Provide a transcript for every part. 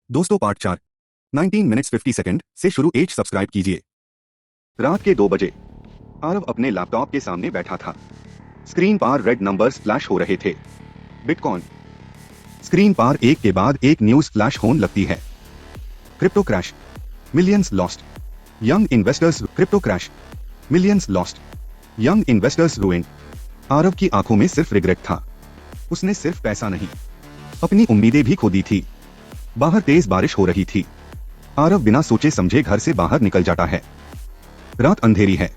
दोस्तों part 4 19 minutes 50 second से शुरू एज सब्सक्राइब कीजिए। रात के 2 बजे आरव अपने लैपटॉप के सामने बैठा था। स्क्रीन पर रेड नंबर्स फ्लैश हो रहे थे। बिटकॉइन। स्क्रीन पर एक के बाद एक न्यूज फ्लैश होने लगती है। Crypto crash, millions lost, young investors. Crypto crash, millions lost, young investors ruined. Aarav की आंखों में सिर्फ रिग्रेट था। उसने सिर्फ पैसा नहीं, अपनी उम्मीदें भी खो दी थी। बाहर तेज बारिश हो रही थी। आरव बिना सोचे समझे घर से बाहर निकल जाता है। रात अंधेरी है,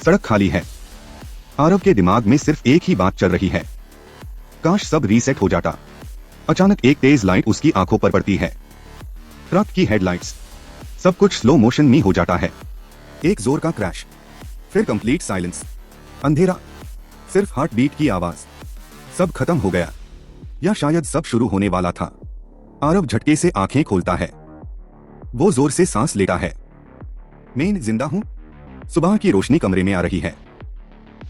सड़क खाली है। आरव के दिमाग में सिर्फ एक ही बात चल रही है, काश सब रीसेट हो जाता। अचानक एक तेज लाइट उसकी आंखों पर पड़ती है। ट्रक की हेडलाइट्स। सब कुछ स्लो मोशन में हो जाता है। एक जोर का क्रैश, फिर कंप्लीट साइलेंस। अंधेरा, सिर्फ हार्ट बीट की आवाज। सब खत्म हो गया, या शायद सब शुरू होने वाला था। आरव झटके से आंखें खोलता है। वो जोर से सांस लेता है। मैं जिंदा हूं। सुबह की रोशनी कमरे में आ रही है।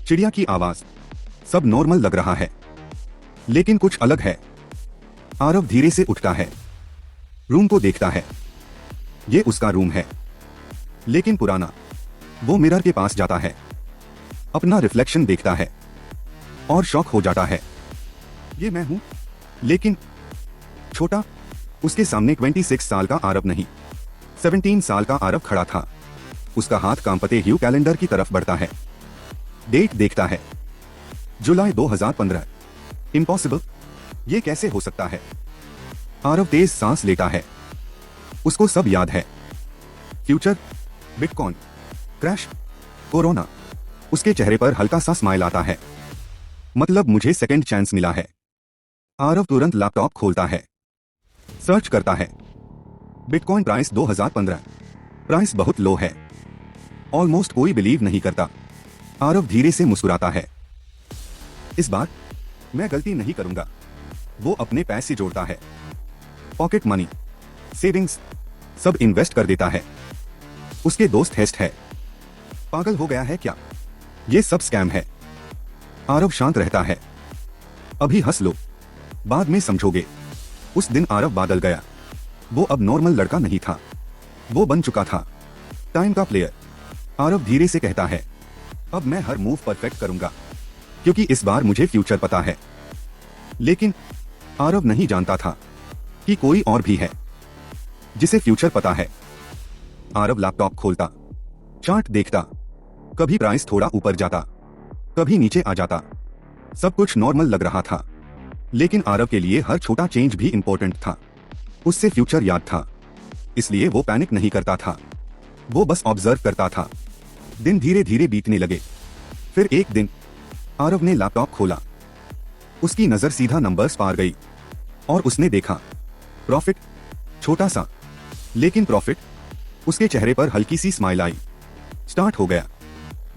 चिड़िया की आवाज। सब नॉर्मल लग रहा है, लेकिन कुछ अलग है। आरव धीरे से उठता है, रूम को देखता है। ये उसका रूम है, लेकिन पुराना। वो मिरर के पास जाता है, अपना रिफ्लेक्शन देखता है और शॉक हो जाता है। ये मैं हूं, लेकिन छोटा। उसके सामने 26 साल का आरव नहीं, 17 साल का आरव खड़ा था। उसका हाथ कांपते हुए कैलेंडर की तरफ बढ़ता है। डेट देखता है, जुलाई 2015। इम्पॉसिबल, ये कैसे हो सकता है? आरव तेज सांस लेता है। उसको सब याद है। Future, bitcoin, crash, corona. उसके चेहरे पर हल्का सा स्माइल आता है। मतलब मुझे सेकंड चांस मिला है। आरव तुरंत लैपटॉप खोलता है, सर्च करता है। Bitcoin price 2015। प्राइस बहुत लो है, ऑलमोस्ट कोई बिलीव नहीं करता। आरव धीरे से मुस्कुराता है। इस बार मैं गलती नहीं करूंगा। वो अपने पैसे जोड़ता है, पॉकेट मनी, सेविंग्स, सब इन्वेस्ट कर देता है। उसके दोस्त हेस्ट है, पागल हो गया है क्या? ये सब स्कैम है। आरव शांत रहता है। अभी हंस लो, बाद में समझोगे। उस दिन आरव बदल गया। वो अब नॉर्मल लड़का नहीं था, वो बन चुका था टाइम का प्लेयर। आरव धीरे से कहता है, अब मैं हर मूव परफेक्ट करूंगा, क्योंकि इस बार मुझे फ्यूचर पता है। लेकिन आरव नहीं जानता था कि कोई और भी है जिसे फ्यूचर पता है। आरव लैपटॉप खोलता, चार्ट देखता। कभी प्राइस थोड़ा ऊपर जाता, कभी नीचे आ जाता। सब कुछ नॉर्मल लग रहा था, लेकिन आरव के लिए हर छोटा चेंज भी इंपॉर्टेंट था। उससे फ्यूचर याद था, इसलिए वो पैनिक नहीं करता था। वो बस ऑब्जर्व करता था। दिन धीरे धीरे बीतने लगे। फिर एक दिन आरव ने लैपटॉप खोला। उसकी नजर सीधा नंबर्स पार गई और उसने देखा प्रॉफिट। छोटा सा, लेकिन प्रॉफिट। उसके चेहरे पर हल्की सी स्माइल आई। स्टार्ट हो गया।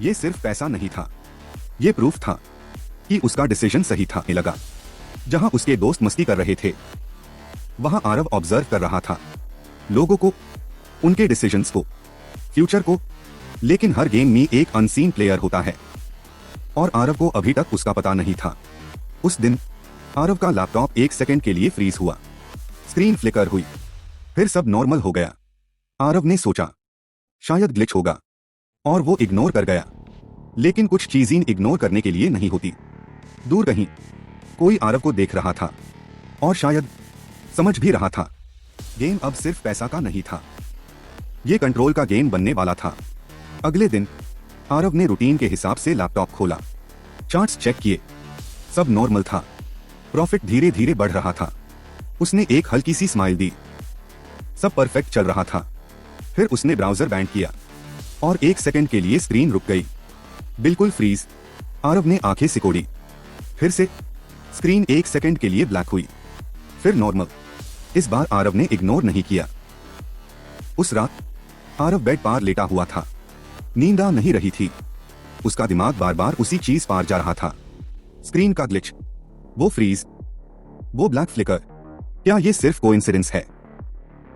ये सिर्फ पैसा नहीं था, ये प्रूफ था कि उसका डिसीजन सही था। लगा जहां उसके दोस्त मस्ती कर रहे थे, वहां आरव ऑब्जर्व कर रहा था लोगों को, उनके डिसीजंस को, फ्यूचर को। लेकिन हर गेम में एक अनसीन प्लेयर होता है, और आरव को अभी तक उसका पता नहीं था। उस दिन आरव का लैपटॉप एक सेकंड के लिए फ्रीज हुआ। स्क्रीन फ्लिकर हुई, फिर सब नॉर्मल हो गया। आरव ने सोचा शायद ग्लिच होगा, और वो इग्नोर कर गया। लेकिन कुछ चीजें इग्नोर करने के लिए नहीं होती। दूर कहीं कोई आरव को देख रहा था, और शायद समझ भी रहा था गेम अब सिर्फ पैसा का नहीं था, ये कंट्रोल का गेम बनने वाला था। अगले दिन आरव ने रूटीन के हिसाब से लैपटॉप खोला, चार्ट्स चेक किए। सब नॉर्मल था। प्रॉफिट धीरे धीरे बढ़ रहा था। उसने एक हल्की सी स्माइल दी। सब परफेक्ट चल रहा था। फिर उसने ब्राउजर बैंड किया, और एक सेकंड के लिए स्क्रीन रुक गई, बिल्कुल फ्रीज। आरव ने आंखें सिकोड़ी। फिर से स्क्रीन एक सेकंड के लिए ब्लैक हुई, फिर नॉर्मल। इस बार आरव ने इग्नोर नहीं किया। उस रात आरव बेड पर लेटा हुआ था। नींद आ नहीं रही थी। उसका दिमाग बार बार उसी चीज पार जा रहा था। स्क्रीन का ग्लिच, वो फ्रीज, वो ब्लैक फ्लिकर। क्या ये सिर्फ कोइंसिडेंस है?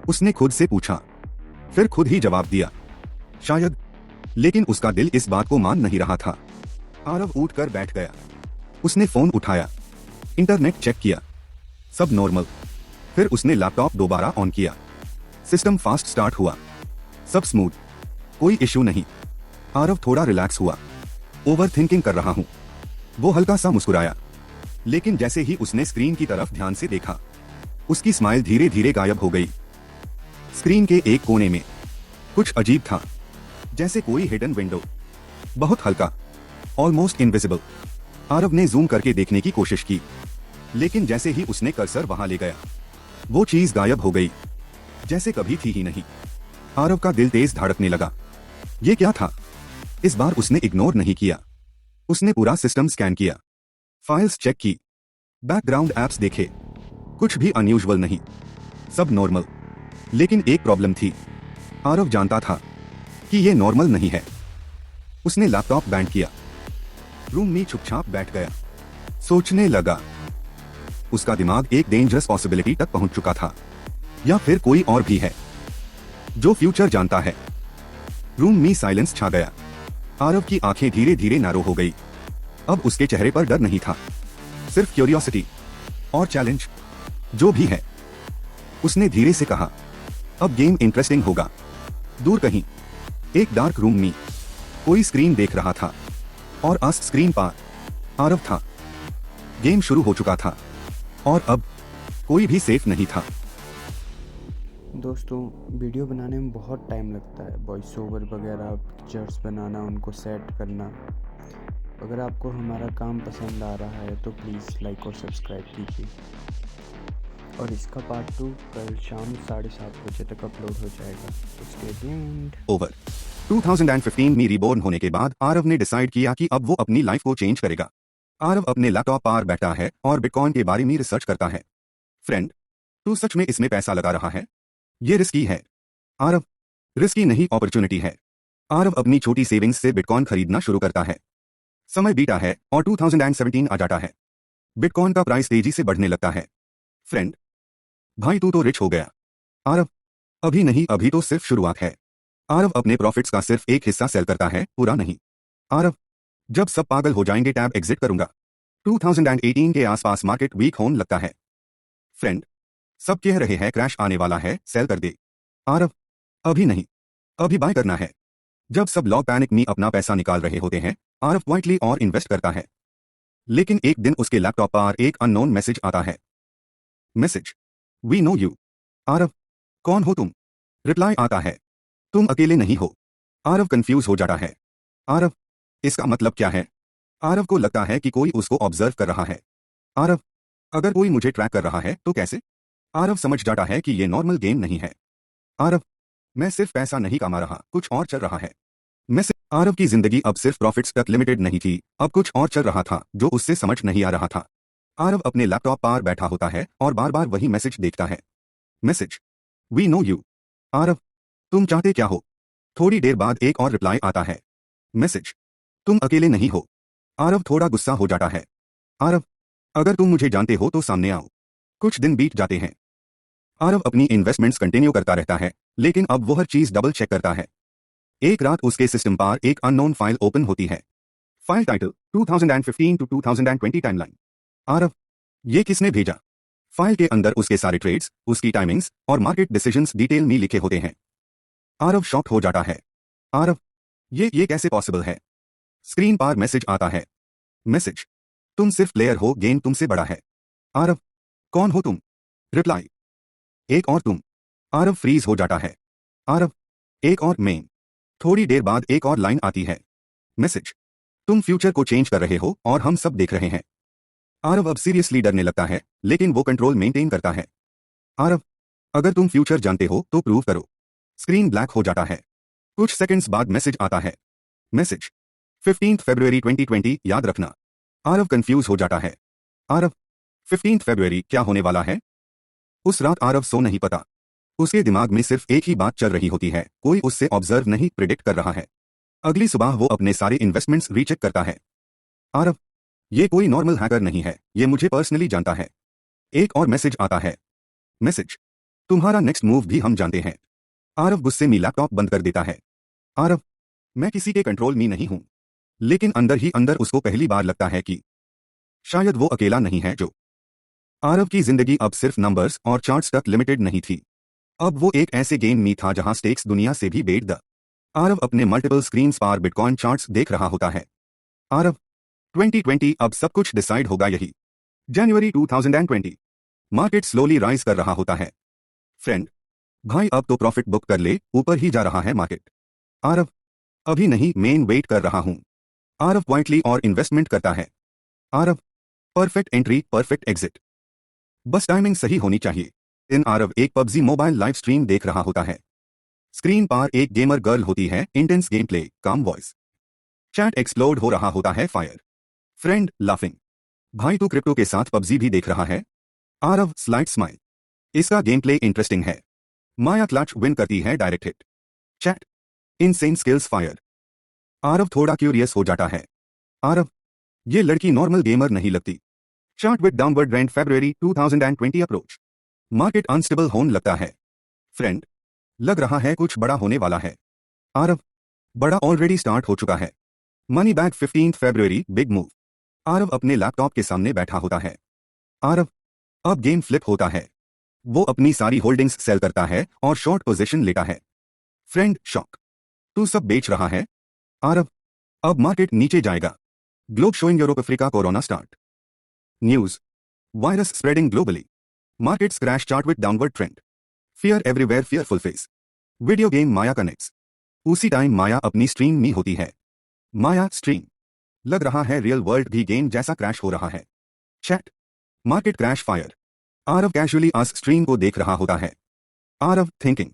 उसने खुद से पूछा, फिर खुद ही जवाब दिया, शायद। लेकिन उसका दिल इस बात को मान नहीं रहा था। आरव उठकर बैठ गया। उसने फोन उठाया, इंटरनेट चेक किया। सब नॉर्मल। फिर उसने लैपटॉप दोबारा ऑन किया। सिस्टम फास्ट स्टार्ट हुआ, सब स्मूथ, कोई इश्यू नहीं। आरव थोड़ा रिलैक्स हुआ। ओवर थिंकिंग कर रहा हूं। वो हल्का सा मुस्कुराया, लेकिन जैसे ही उसने स्क्रीन की तरफ ध्यान से देखा, उसकी स्माइल धीरे धीरे गायब हो गई। स्क्रीन के एक कोने में कुछ अजीब था, जैसे कोई हिडन विंडो, बहुत हल्का, ऑलमोस्ट इनविजिबल। आरव ने जूम करके देखने की कोशिश की, लेकिन जैसे ही उसने कर्सर वहां ले गया, वो चीज गायब हो गई, जैसे कभी थी ही नहीं। आरव का दिल तेज धड़कने लगा। ये क्या था? इस बार उसने इग्नोर नहीं किया। उसने पूरा सिस्टम स्कैन किया, फाइल्स चेक की, बैकग्राउंड एप्स देखे, कुछ भी अनयूजुअल नहीं, सब नॉर्मल। लेकिन एक प्रॉब्लम थी। आरव जानता था कि ये नॉर्मल नहीं है। उसने लैपटॉप बैंड किया, रूम में चुपचाप बैठ गया, सोचने लगा। उसका दिमाग एक डेंजरस पॉसिबिलिटी तक पहुंच चुका था, या फिर कोई और भी है जो फ्यूचर जानता है। रूम में साइलेंस छा गया। आरव की आंखें धीरे धीरे नैरो हो गई। अब उसके चेहरे पर डर नहीं था, सिर्फ क्यूरियोसिटी और चैलेंज। जो भी है, उसने धीरे से कहा, अब गेम इंटरेस्टिंग होगा। दूर कहीं एक डार्क रूम में कोई स्क्रीन देख रहा था, और आस स्क्रीन पर आरव था। गेम शुरू हो चुका था, और अब कोई भी सेफ नहीं था। दोस्तों, वीडियो बनाने में बहुत टाइम लगता है, वॉइस ओवर वगैरह, पिक्चर्स बनाना, उनको सेट करना। अगर आपको हमारा काम पसंद आ रहा है तो प्लीज़ लाइक और सब्सक्राइब कीजिए। और इसका पार्ट 2 कल शाम 7:30 बजे तक अपलोड हो जाएगा, तो स्टे ट्यून्ड। ओवर 2015 में रिबॉर्न होने के बाद आरव ने डिसाइड किया कि अब वो अपनी लाइफ को चेंज करेगा। आरव अपने लैपटॉप पर बैठा है और बिटकॉइन के बारे में रिसर्च करता है। फ्रेंड, तू सच में इसमें पैसा लगा रहा है? ये रिस्की है। आरव, रिस्की नहीं, अपॉर्चुनिटी है। आरव अपनी छोटी सेविंग्स से बिटकॉइन खरीदना शुरू करता है। समय बीता है और 2017 आ जाता है। बिटकॉइन का प्राइस तेजी से बढ़ने लगता है। फ्रेंड, भाई तू तो रिच हो गया। आरव, अभी नहीं, अभी तो सिर्फ शुरुआत है। आरव अपने प्रॉफिट्स का सिर्फ एक हिस्सा सेल करता है, पूरा नहीं। आरव, जब सब पागल हो जाएंगे टैब एग्जिट करूंगा। 2018 के आसपास मार्केट वीक होने लगता है। फ्रेंड, सब कह रहे हैं क्रैश आने वाला है, सेल कर दे। आरव, अभी नहीं, अभी बाय करना है। जब सब लोग पैनिक में अपना पैसा निकाल रहे होते हैं, आरव क्वाइटली और इन्वेस्ट करता है। लेकिन एक दिन उसके लैपटॉप पर एक अननोन मैसेज आता है। Message, we know you. Aarav, कौन हो तुम? रिप्लाई आता है, तुम अकेले नहीं हो। आरव कंफ्यूज हो जाता है। आरव, इसका मतलब क्या है? आरव को लगता है कि कोई उसको ऑब्जर्व कर रहा है। आरव, अगर कोई मुझे ट्रैक कर रहा है तो कैसे? आरव समझ जाता है कि ये नॉर्मल गेम नहीं है। आरव, मैं सिर्फ पैसा नहीं कमा रहा, कुछ और चल रहा है। आरव की जिंदगी अब सिर्फ प्रॉफिट्स तक लिमिटेड नहीं थी, अब कुछ और चल रहा था जो उससे समझ नहीं आ रहा था। आरव अपने लैपटॉप पर बैठा होता है और बार बार वही मैसेज देखता है। Message, we know you. Aarav, तुम चाहते क्या हो? थोड़ी देर बाद एक और रिप्लाई आता है। मैसेज, तुम अकेले नहीं हो। आरव थोड़ा गुस्सा हो जाता है। आरव, अगर तुम मुझे जानते हो तो सामने आओ। कुछ दिन बीत जाते हैं। आरव अपनी इन्वेस्टमेंट्स कंटिन्यू करता रहता है, लेकिन अब वो हर चीज डबल चेक करता है। एक रात उसके सिस्टम पर एक अननोन फाइल ओपन होती है। File title 2015 to 2020 timeline. Aarav, ये किसने भेजा? फाइल के अंदर उसके सारे ट्रेड्स, उसकी टाइमिंग्स और मार्केट डिसीजंस डिटेल में लिखे होते हैं। आरव शॉक हो जाता है। आरव, ये कैसे पॉसिबल है? स्क्रीन पर मैसेज आता है। मैसेज, तुम सिर्फ प्लेयर हो, गेम तुमसे बड़ा है। आरव, कौन हो तुम? रिप्लाई, एक और तुम। आरव फ्रीज हो जाता है। आरव, एक और मैं। थोड़ी देर बाद एक और लाइन आती है। मैसेज, तुम फ्यूचर को चेंज कर रहे हो और हम सब देख रहे हैं। आरव अब सीरियसली डरने लगता है, लेकिन वो कंट्रोल मेंटेन करता है। आरव, अगर तुम फ्यूचर जानते हो तो प्रूव करो। स्क्रीन ब्लैक हो जाता है। कुछ सेकंड्स बाद मैसेज आता है। मैसेज, 15 फरवरी 2020 याद रखना। आरव कंफ्यूज हो जाता है। आरव, 15 फरवरी क्या होने वाला है? उस रात आरव सो नहीं पाता। उसके दिमाग में सिर्फ एक ही बात चल रही होती है, कोई उससे ऑब्जर्व नहीं, प्रिडिक्ट कर रहा है। अगली सुबह वो अपने सारे इन्वेस्टमेंट्स रीचेक करता है। आरव, ये कोई नॉर्मल हैकर नहीं है, ये मुझे पर्सनली जानता है। एक और मैसेज आता है। मैसेज, तुम्हारा नेक्स्ट मूव भी हम जानते हैं। आरव गुस्से में लैपटॉप बंद कर देता है। आरव, मैं किसी के कंट्रोल में नहीं हूं। लेकिन अंदर ही अंदर उसको पहली बार लगता है कि शायद वो अकेला नहीं है जो आरव की जिंदगी अब सिर्फ नंबर्स और चार्ट्स तक लिमिटेड नहीं थी। अब वो एक ऐसे गेम में था जहां स्टेक्स दुनिया से भी बेट द। आरव अपने मल्टीपल स्क्रीन्स पर बिटकॉइन चार्ट्स देख रहा होता है। आरव 2020 अब सब कुछ डिसाइड होगा यही। जनवरी 2020 मार्केट स्लोली राइज कर रहा होता है। फ्रेंड, भाई अब तो प्रॉफिट बुक कर ले, ऊपर ही जा रहा है मार्केट। आरव, अभी नहीं, मेन वेट कर रहा हूं। आरव क्वाइटली और इन्वेस्टमेंट करता है। Aarav, perfect entry perfect exit, बस टाइमिंग सही होनी चाहिए। इन आरव एक पबजी मोबाइल लाइव स्ट्रीम देख रहा होता है। स्क्रीन पर एक गेमर गर्ल होती है, इंटेंस गेम प्ले, काम वॉइस। चैट एक्सप्लोड हो रहा होता है, फायर। फ्रेंड लाफिंग, भाई तू क्रिप्टो के साथ पबजी भी देख रहा है? आरव स्लाइट स्माइल, इसका गेम प्ले इंटरेस्टिंग है। माया क्लच विन करती है, direct hit. Chat insane skills, fire. Aarav थोड़ा क्यूरियस हो जाता है। आरव, ये लड़की नॉर्मल गेमर नहीं लगती। Chart with downward trend, February 2020 approach. Market unstable होने लगता है। फ्रेंड, लग रहा है कुछ बड़ा होने वाला है। आरव, बड़ा ऑलरेडी स्टार्ट हो चुका है। मनी बैग 15 फरवरी, बिग मूव। आरव अपने लैपटॉप के सामने बैठा होता है। आरव, अब गेम फ्लिप होता है। वो अपनी सारी होल्डिंग्स सेल करता है और शॉर्ट पोजीशन लेता है। फ्रेंड शॉक, तू सब बेच रहा है? आरव, अब मार्केट नीचे जाएगा। Globe showing Europe Africa corona start. News, virus spreading globally. Markets crash, chart with downward trend. Fear everywhere, fearful face. Video game Maya connects. उसी टाइम माया अपनी स्ट्रीम में होती है। माया स्ट्रीम, लग रहा है रियल वर्ल्ड भी गेम जैसा क्रैश हो रहा है। Chat market crash, fire. Aarav casually अस स्ट्रीम को देख रहा होता है। आरव थिंकिंग,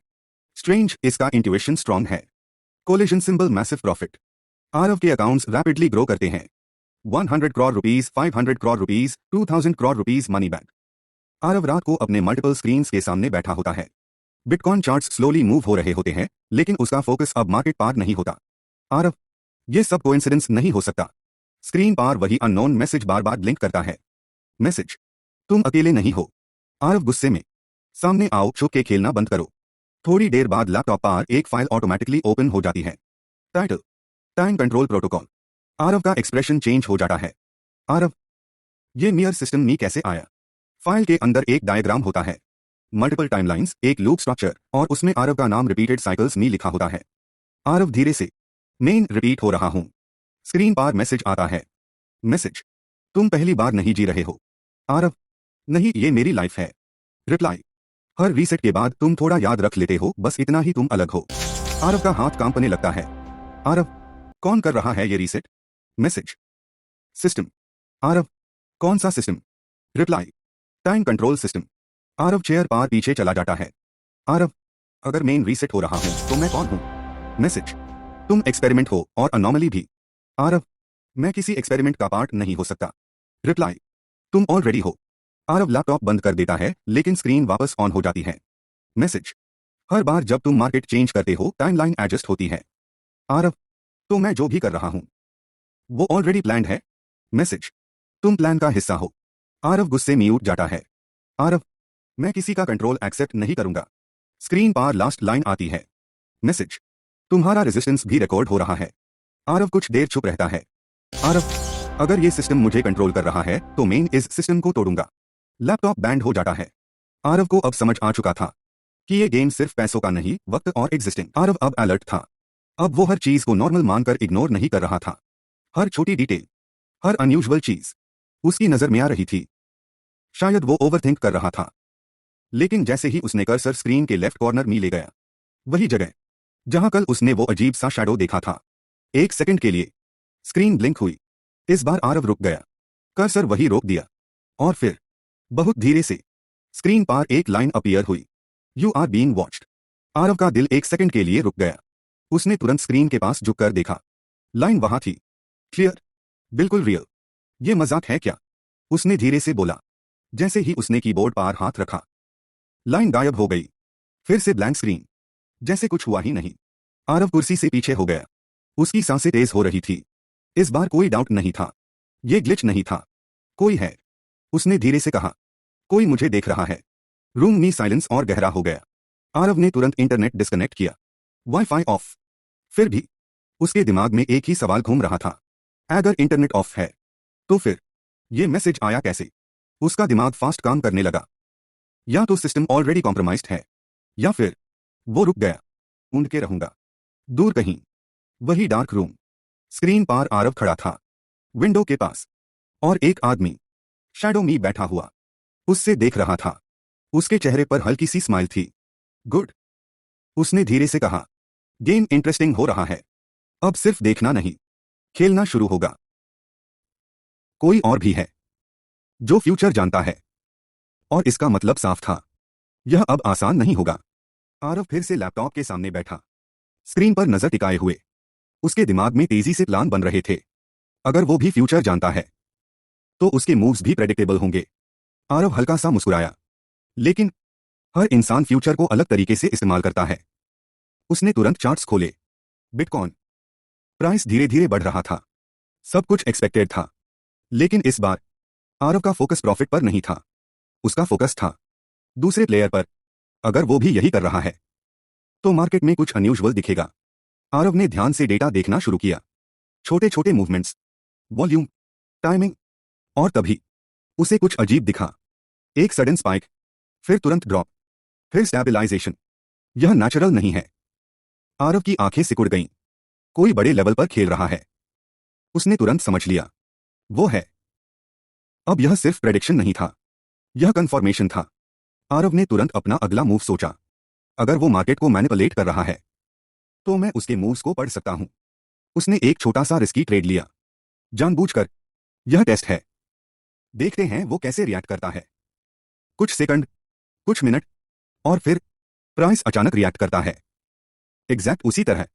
स्ट्रेंज, इसका इंट्यूएशन स्ट्रांग है। Collision symbol, massive profit. Aarav के अकाउंट्स रैपिडली ग्रो करते हैं। 100 crore rupees, 500 crore rupees, 2000 crore rupees money back. Aarav रात को अपने मल्टीपल स्क्रीन्स के सामने बैठा होता है। बिटकॉइन चार्ट्स स्लोली मूव हो रहे होते हैं, लेकिन उसका फोकस अब मार्केट पार नहीं होता। आरव, ये सब कोइंसिडेंस नहीं हो सकता। स्क्रीन पर वही अननोन मैसेज बार बार ब्लिंक करता है। मैसेज, तुम अकेले नहीं हो। आरव गुस्से में, सामने आओ, छुप के खेलना बंद करो। थोड़ी देर बाद लैपटॉप पर एक फाइल ऑटोमेटिकली ओपन हो जाती है। Title, time control protocol. Aarav का एक्सप्रेशन चेंज हो जाता है। आरव, ये मिरर सिस्टम में कैसे आया? फाइल के अंदर एक डायग्राम होता है, मल्टीपल टाइमलाइंस, एक लूप स्ट्रक्चर, और उसमें आरव का नाम रिपीटेड साइकिल्स में लिखा होता है। आरव धीरे से, मेन रिपीट हो रहा हूं। स्क्रीन पर मैसेज आता है। मैसेज, तुम पहली बार नहीं जी रहे हो। आरव, नहीं, ये मेरी लाइफ है। रिप्लाई, हर रीसेट के बाद तुम थोड़ा याद रख लेते हो, बस इतना ही तुम अलग हो। आरव का हाथ कांपने लगता है। आरव, कौन कर रहा है ये रीसेट? Message, system. आरव, कौन सा system? Reply, time control system. Aarav chair पर पीछे चला जाता है। आरव, अगर मेन रीसेट हो रहा हूं तो मैं कौन हूं? मैसेज, तुम एक्सपेरिमेंट हो और अनोमली भी। आरव, मैं किसी एक्सपेरिमेंट का पार्ट नहीं हो सकता। रिप्लाई, तुम ऑलरेडी हो। आरव लैपटॉप बंद कर देता है, लेकिन स्क्रीन वापस ऑन हो जाती है। मैसेज, हर बार जब तुम मार्केट चेंज करते हो, टाइमलाइन एडजस्ट होती है। आरव, तो मैं जो भी कर रहा हूं वो ऑलरेडी प्लान्ड है। मैसेज, तुम प्लान का हिस्सा हो। आरव गुस्से में उठ जाता है। आरव, मैं किसी का कंट्रोल एक्सेप्ट नहीं करूंगा। स्क्रीन पर लास्ट लाइन आती है। मैसेज, तुम्हारा रेजिस्टेंस भी रिकॉर्ड हो रहा है। आरव कुछ देर चुप रहता है। आरव, अगर ये सिस्टम मुझे कंट्रोल कर रहा है तो मैं इस सिस्टम को तोड़ूंगा। लैपटॉप बैंड हो जाता है। आरव को अब समझ आ चुका था कि ये गेम सिर्फ पैसों का नहीं, वक्त और एग्जिस्टिंग। आरव अब अलर्ट था। अब वो हर चीज को नॉर्मल मानकर इग्नोर नहीं कर रहा था। हर छोटी डिटेल, हर अनयूजुअल चीज उसकी नजर में आ रही थी। शायद वो ओवरथिंक कर रहा था, लेकिन जैसे ही उसने कर्सर स्क्रीन के लेफ्ट कॉर्नर में ले गया, वही जगह जहां कल उसने वो अजीब सा शैडो देखा था, एक सेकंड के लिए स्क्रीन ब्लिंक हुई। इस बार आरव रुक गया। कर्सर वही रोक दिया, और फिर बहुत धीरे से स्क्रीन पर एक लाइन अपीयर हुई, you are being watched. Aarav का दिल एक सेकंड के लिए रुक गया। उसने तुरंत स्क्रीन के पास झुककर देखा। लाइन वहां थी, क्लियर, बिल्कुल रियल। ये मजाक है क्या? उसने धीरे से बोला। जैसे ही उसने कीबोर्ड पर हाथ रखा, लाइन गायब हो गई। फिर से ब्लैंक स्क्रीन, जैसे कुछ हुआ ही नहीं। आरव कुर्सी से पीछे हो गया। उसकी सांसें तेज हो रही थी। इस बार कोई डाउट नहीं था, ये ग्लिच नहीं था, कोई है। उसने धीरे से कहा, कोई मुझे देख रहा है। रूम में साइलेंस और गहरा हो गया। आरव ने तुरंत इंटरनेट डिस्कनेक्ट किया, वाईफाई ऑफ। फिर भी उसके दिमाग में एक ही सवाल घूम रहा था, अगर इंटरनेट ऑफ है तो फिर ये मैसेज आया कैसे? उसका दिमाग फास्ट काम करने लगा। या तो सिस्टम ऑलरेडी कॉम्प्रोमाइज्ड है, या फिर वो रुक गया। ढूंढ के रहूंगा। दूर कहीं, वही डार्क रूम। स्क्रीन पार आरव खड़ा था, विंडो के पास, और एक आदमी शैडो में बैठा हुआ उससे देख रहा था। उसके चेहरे पर हल्की सी स्माइल थी। गुड, उसने धीरे से कहा। गेम इंटरेस्टिंग हो रहा है। अब सिर्फ देखना नहीं, खेलना शुरू होगा। कोई और भी है जो फ्यूचर जानता है, और इसका मतलब साफ था, यह अब आसान नहीं होगा। आरव फिर से लैपटॉप के सामने बैठा, स्क्रीन पर नजर टिकाए हुए। उसके दिमाग में तेजी से प्लान बन रहे थे। अगर वो भी फ्यूचर जानता है, तो उसके मूव्स भी प्रेडिक्टेबल होंगे। आरव हल्का सा मुस्कुराया। लेकिन हर इंसान फ्यूचर को अलग तरीके से इस्तेमाल करता है। उसने तुरंत चार्ट्स खोले। बिटकॉइन प्राइस धीरे धीरे बढ़ रहा था। सब कुछ एक्सपेक्टेड था। लेकिन इस बार आरव का फोकस प्रॉफिट पर नहीं था। उसका फोकस था दूसरे प्लेयर पर। अगर वो भी यही कर रहा है, तो मार्केट में कुछ अनयूजुअल दिखेगा। आरव ने ध्यान से डेटा देखना शुरू किया। छोटे छोटे मूवमेंट्स, वॉल्यूम, टाइमिंग, और तभी उसे कुछ अजीब दिखा। एक सडन स्पाइक, फिर तुरंत ड्रॉप, फिर स्टेबलाइजेशन। यह नेचुरल नहीं है। आरव की आंखें सिकुड़ गईं। कोई बड़े लेवल पर खेल रहा है। उसने तुरंत समझ लिया, वो है। अब यह सिर्फ प्रेडिक्शन नहीं था, यह कंफर्मेशन था। आरव ने तुरंत अपना अगला मूव सोचा। अगर वो मार्केट को मैनिपुलेट कर रहा है, तो मैं उसके मूव्स को पढ़ सकता हूं। उसने एक छोटा सा रिस्की ट्रेड लिया, जानबूझकर। यह टेस्ट है। देखते हैं वो कैसे रिएक्ट करता है। कुछ सेकंड, कुछ मिनट, और फिर प्राइस अचानक रिएक्ट करता है। एग्जैक्ट उसी तरह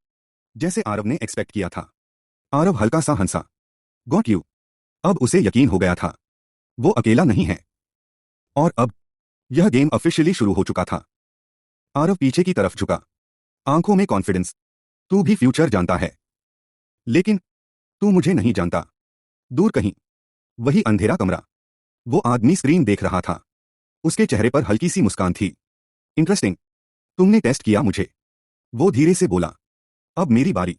जैसे आरव ने एक्सपेक्ट किया था। आरव हल्का सा हंसा। Got you. अब उसे यकीन हो गया था, वो अकेला नहीं है। और अब यह गेम ऑफिशियली शुरू हो चुका था। आरव पीछे की तरफ झुका, आंखों में कॉन्फिडेंस। तू भी फ्यूचर जानता है, लेकिन तू मुझे नहीं जानता। दूर कहीं, वही अंधेरा कमरा। वो आदमी स्क्रीन देख रहा था। उसके चेहरे पर हल्की सी मुस्कान थी। इंटरेस्टिंग, तुमने टेस्ट किया मुझे। वो धीरे से बोला। अब मेरी बारी।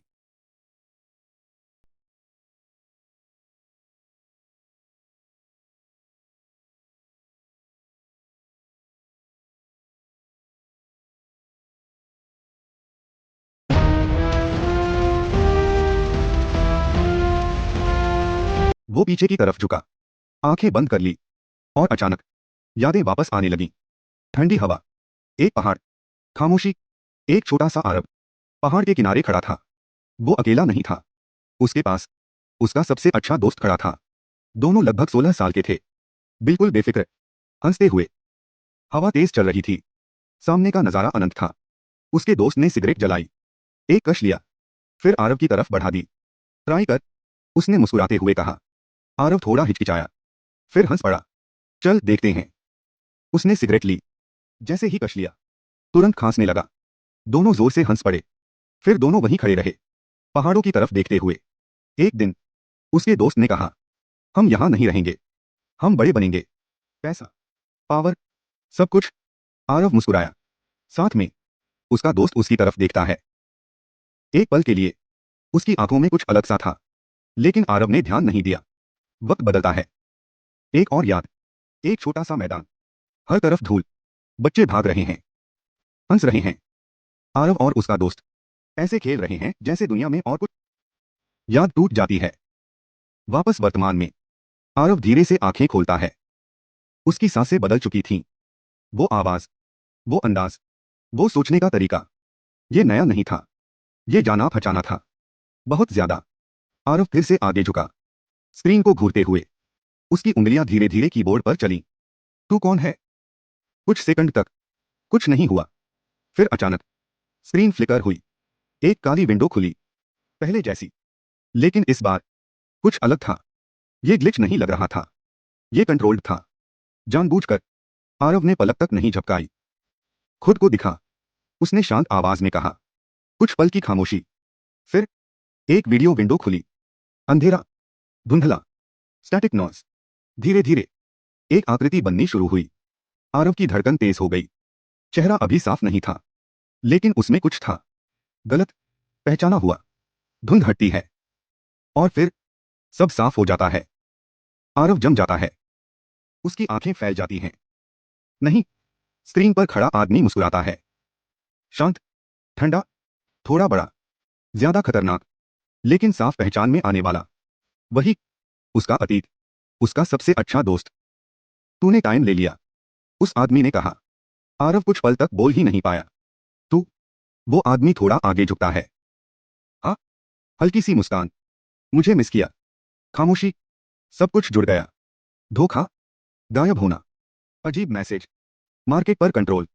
वो पीछे की तरफ झुका, आंखें बंद कर ली, और अचानक यादें वापस आने लगी। ठंडी हवा, एक पहाड़, खामोशी, एक छोटा सा अरब पहाड़ के किनारे खड़ा था। वो अकेला नहीं था। उसके पास उसका सबसे अच्छा दोस्त खड़ा था। दोनों लगभग 16 साल के थे, बिल्कुल बेफिक्र, हंसते हुए। हवा तेज चल रही थी। सामने का नजारा अनंत था। उसके दोस्त ने सिगरेट जलाई, एक कश लिया, फिर आरव की तरफ बढ़ा दी। ट्राई कर, उसने मुस्कुराते हुए कहा। आरव थोड़ा हिचकिचाया, फिर हंस पड़ा। चल देखते हैं। उसने सिगरेट ली। जैसे ही कश लिया, तुरंत खांसने लगा। दोनों जोर से हंस पड़े। फिर दोनों वहीं खड़े रहे, पहाड़ों की तरफ देखते हुए। एक दिन उसके दोस्त ने कहा, हम यहां नहीं रहेंगे, हम बड़े बनेंगे। पैसा, पावर, सब कुछ। आरव मुस्कुराया। साथ में उसका दोस्त उसकी तरफ देखता है। एक पल के लिए उसकी आंखों में कुछ अलग सा था, लेकिन आरव ने ध्यान नहीं दिया। वक्त बदलता है। एक और याद, एक छोटा सा मैदान, हर तरफ धूल, बच्चे भाग रहे हैं, हंस रहे हैं। आरव और उसका दोस्त ऐसे खेल रहे हैं जैसे दुनिया में और कुछ। याद टूट जाती है। वापस वर्तमान में आरव धीरे से आंखें खोलता है। उसकी सांसें बदल चुकी थीं। वो आवाज, वो अंदाज, वो सोचने का तरीका, ये नया नहीं था। ये जाना पहचाना था, बहुत ज्यादा। आरव फिर से आगे झुका, स्क्रीन को घूरते हुए। उसकी उंगलियां धीरे धीरे कीबोर्ड पर चलीं। तू कौन है? कुछ सेकंड तक कुछ नहीं हुआ। फिर अचानक स्क्रीन फ्लिकर हुई। एक काली विंडो खुली, पहले जैसी, लेकिन इस बार कुछ अलग था। ये ग्लिच नहीं लग रहा था, ये कंट्रोल्ड था। जानबूझकर आरव ने पलक तक नहीं झपकाई। खुद को दिखा, उसने शांत आवाज में कहा। कुछ पल की खामोशी, फिर एक वीडियो विंडो खुली। अंधेरा, धुंधला, स्टैटिक नॉइज। धीरे धीरे एक आकृति बननी शुरू हुई। आरव की धड़कन तेज हो गई। चेहरा अभी साफ नहीं था, लेकिन उसमें कुछ था गलत। पहचाना हुआ। धुंध हटती है, और फिर सब साफ हो जाता है। आरव जम जाता है। उसकी आंखें फैल जाती हैं। नहीं, स्क्रीन पर खड़ा आदमी मुस्कुराता है। शांत, ठंडा, थोड़ा बड़ा, ज्यादा खतरनाक, लेकिन साफ पहचान में आने वाला। वही, उसका अतीत, उसका सबसे अच्छा दोस्त। तूने टाइम ले लिया, उस आदमी ने कहा। आरव कुछ पल तक बोल ही नहीं पाया। तू? वो आदमी थोड़ा आगे झुकता है। हाँ, हल्की सी मुस्कान। मुझे मिस किया। खामोशी। सब कुछ जुड़ गया। धोखा, गायब होना, अजीब मैसेज, मार्केट पर कंट्रोल।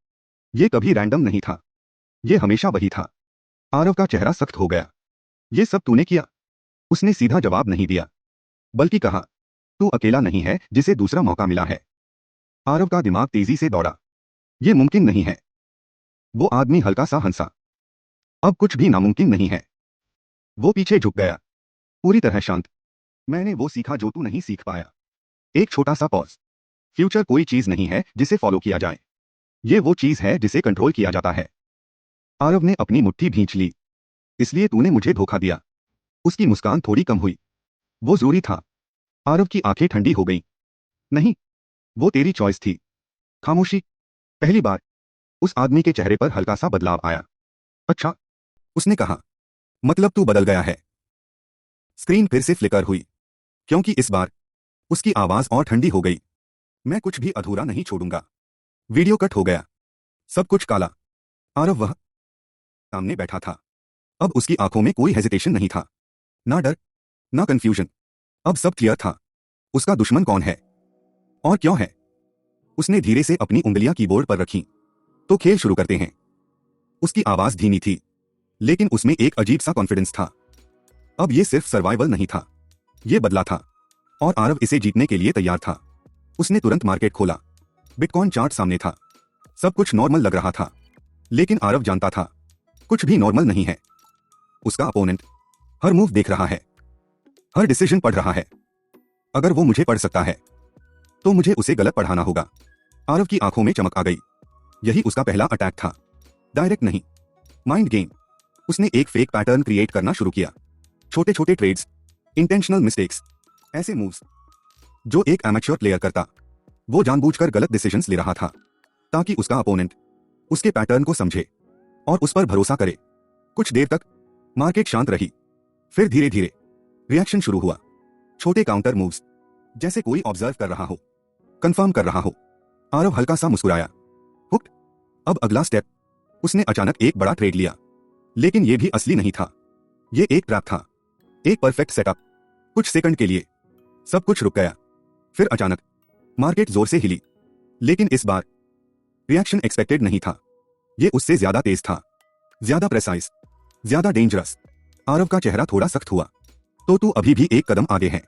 ये कभी रैंडम नहीं था, ये हमेशा वही था। आरव का चेहरा सख्त हो गया। ये सब तूने किया? उसने सीधा जवाब नहीं दिया, बल्कि कहा, तू अकेला नहीं है जिसे दूसरा मौका मिला है। आरव का दिमाग तेजी से दौड़ा। ये मुमकिन नहीं है। वो आदमी हल्का सा हंसा। अब कुछ भी नामुमकिन नहीं है। वो पीछे झुक गया, पूरी तरह शांत। मैंने वो सीखा जो तू नहीं सीख पाया। एक छोटा सा पॉज। फ्यूचर कोई चीज नहीं है जिसे फॉलो किया जाए। ये वो चीज है जिसे कंट्रोल किया जाता है। आरव ने अपनी मुट्ठी भींच ली। इसलिए तूने मुझे धोखा दिया। उसकी मुस्कान थोड़ी कम हुई। वो जरूरी था। आरव की आंखें ठंडी हो गईं। नहीं, वो तेरी चॉइस थी। खामोशी। पहली बार उस आदमी के चेहरे पर हल्का सा बदलाव आया। अच्छा, उसने कहा, मतलब तू बदल गया है। स्क्रीन फिर से फ्लिकर हुई, क्योंकि इस बार उसकी आवाज और ठंडी हो गई। मैं कुछ भी अधूरा नहीं छोड़ूंगा। वीडियो कट हो गया। सब कुछ काला। आरव वह सामने बैठा था। अब उसकी आंखों में कोई हेजिटेशन नहीं था, ना डर, ना कंफ्यूजन। अब सब क्लियर था। उसका दुश्मन कौन है और क्यों है। उसने धीरे से अपनी उंगलियां कीबोर्ड पर रखीं। तो खेल शुरू करते हैं। उसकी आवाज धीमी थी, लेकिन उसमें एक अजीब सा कॉन्फिडेंस था। अब ये सिर्फ सर्वाइवल नहीं था, ये बदला था, और आरव इसे जीतने के लिए तैयार था। उसने तुरंत मार्केट खोला। बिटकॉइन चार्ट सामने था। सब कुछ नॉर्मल लग रहा था, लेकिन आरव जानता था, कुछ भी नॉर्मल नहीं है। उसका अपोनेंट हर मूव देख रहा है, हर डिसीजन पढ़ रहा है। अगर वो मुझे पढ़ सकता है, तो मुझे उसे गलत पढ़ाना होगा। आरव की आंखों में चमक आ गई। यही उसका पहला अटैक था। डायरेक्ट नहीं, माइंड गेम। उसने एक फेक पैटर्न क्रिएट करना शुरू किया। छोटे छोटे ट्रेड्स, इंटेंशनल मिस्टेक्स, ऐसे मूव्स जो एक एमेच्योर प्लेयर करता। वो जानबूझकर गलत डिसीजंस ले रहा था, ताकि उसका अपोनेंट उसके पैटर्न को समझे और उस पर भरोसा करे। कुछ देर तक मार्केट शांत रही। फिर धीरे धीरे रिएक्शन शुरू हुआ। छोटे काउंटर मूव्स, जैसे कोई ऑब्जर्व कर रहा हो, कंफर्म कर रहा हो। आरव हल्का सा मुस्कुराया। हुक्ड। अब अगला स्टेप। उसने अचानक एक बड़ा ट्रेड लिया, लेकिन यह भी असली नहीं था। यह एक ट्रैप था, एक परफेक्ट सेटअप। कुछ सेकंड के लिए सब कुछ रुक गया। फिर अचानक मार्केट जोर से हिली, लेकिन इस बार रिएक्शन एक्सपेक्टेड नहीं था। यह उससे ज्यादा तेज था, ज्यादा प्रेसाइज, ज्यादा डेंजरस। आरव का चेहरा थोड़ा सख्त हुआ। तो तू अभी भी एक कदम आगे है।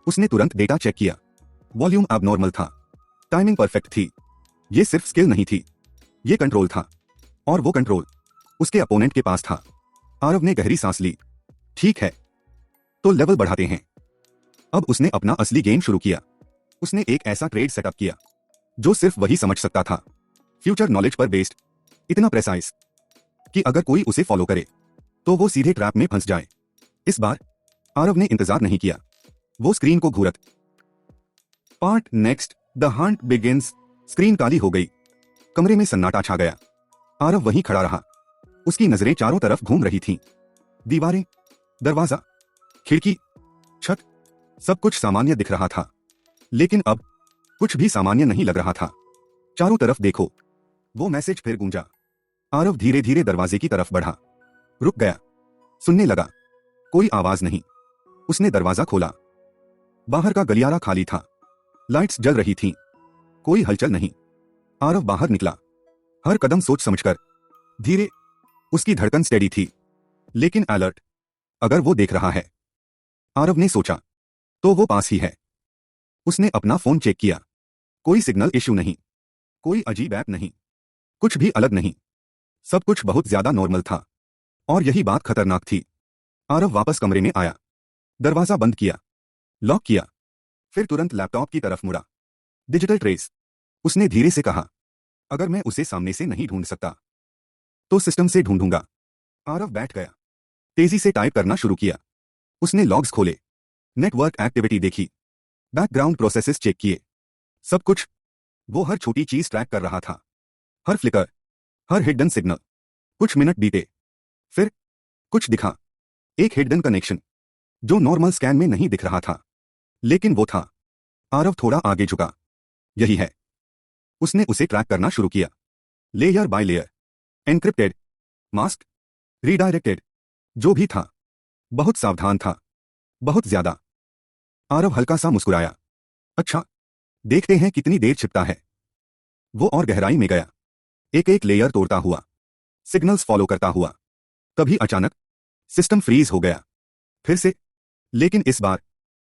उसने तुरंत डेटा चेक किया। वॉल्यूम अबनॉर्मल था, टाइमिंग परफेक्ट थी। यह सिर्फ स्किल नहीं थी, यह कंट्रोल था, और वो कंट्रोल उसके अपोनेंट के पास था। आरव ने गहरी सांस ली। ठीक है, तो लेवल बढ़ाते हैं। अब उसने अपना असली गेम शुरू किया। उसने एक ऐसा ट्रेड सेटअप किया जो सिर्फ वही समझ सकता था। फ्यूचर नॉलेज पर बेस्ड, इतना प्रेसाइज कि अगर कोई उसे फॉलो करे तो वो सीधे ट्रैप में फंस जाए। इस बार आरव ने इंतजार नहीं किया। वो स्क्रीन को घूरत। Part next, the hunt begins. Screen काली हो गई। कमरे में सन्नाटा छा गया। आरव वहीं खड़ा रहा। उसकी नजरें चारों तरफ घूम रही थीं। दीवारें, दरवाजा, खिड़की, छत, सब कुछ सामान्य दिख रहा था, लेकिन अब कुछ भी सामान्य नहीं लग रहा था। चारों तरफ देखो। वो मैसेज फिर गूंजा। आरव धीरे धीरे दरवाजे की तरफ बढ़ा, रुक गया, सुनने लगा। कोई आवाज नहीं। उसने दरवाजा खोला। बाहर का गलियारा खाली था, लाइट्स जल रही थीं, कोई हलचल नहीं। आरव बाहर निकला, हर कदम सोच समझकर, धीरे। उसकी धड़कन स्टेडी थी, लेकिन अलर्ट। अगर वो देख रहा है, आरव ने सोचा, तो वो पास ही है। उसने अपना फोन चेक किया। कोई सिग्नल इश्यू नहीं, कोई अजीब ऐप नहीं, कुछ भी अलग नहीं। सब कुछ बहुत ज्यादा नॉर्मल था, और यही बात खतरनाक थी। आरव वापस कमरे में आया, दरवाजा बंद किया, लॉक किया, फिर तुरंत लैपटॉप की तरफ मुड़ा। डिजिटल ट्रेस, उसने धीरे से कहा। अगर मैं उसे सामने से नहीं ढूंढ सकता, तो सिस्टम से ढूंढूंगा। आरव बैठ गया, तेजी से टाइप करना शुरू किया। उसने लॉग्स खोले, नेटवर्क एक्टिविटी देखी, बैकग्राउंड प्रोसेसेस चेक किए। सब कुछ। वो हर छोटी चीज ट्रैक कर रहा था, हर फ्लिकर, हर हिडन सिग्नल। कुछ मिनट बीते, फिर कुछ दिखा, एक हिडन कनेक्शन जो नॉर्मल स्कैन में नहीं दिख रहा था, लेकिन वो था। आरव थोड़ा आगे झुका। यही है। उसने उसे ट्रैक करना शुरू किया, layer by layer, encrypted, mask, redirected, जो भी था। बहुत सावधान था, बहुत ज्यादा। आरव हल्का सा मुस्कुराया। अच्छा, देखते हैं कितनी देर छिपता है। वो और गहराई में गया, एक एक लेयर तोड़ता हुआ, सिग्नल्स फॉलो करता हुआ। तभी अचानक सिस्टम फ्रीज हो गया, फिर से। लेकिन इस बार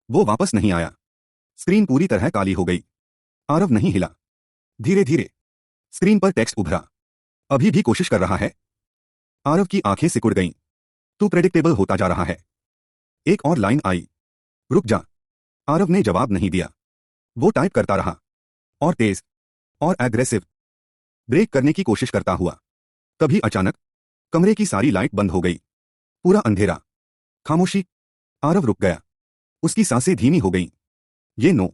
वो वापस नहीं आया। स्क्रीन पूरी तरह काली हो गई। आरव नहीं हिला। धीरे धीरे स्क्रीन पर टेक्स्ट उभरा, अभी भी कोशिश कर रहा है। आरव की आंखें सिकुड़ गईं। तू प्रेडिक्टेबल होता जा रहा है। एक और लाइन आई, रुक जा। आरव ने जवाब नहीं दिया। वो टाइप करता रहा, और तेज, और एग्रेसिव, ब्रेक करने की कोशिश करता हुआ। तभी अचानक कमरे की सारी लाइट बंद हो गई। पूरा अंधेरा, खामोशी। आरव रुक गया। उसकी सांसें धीमी हो गईं। ये नो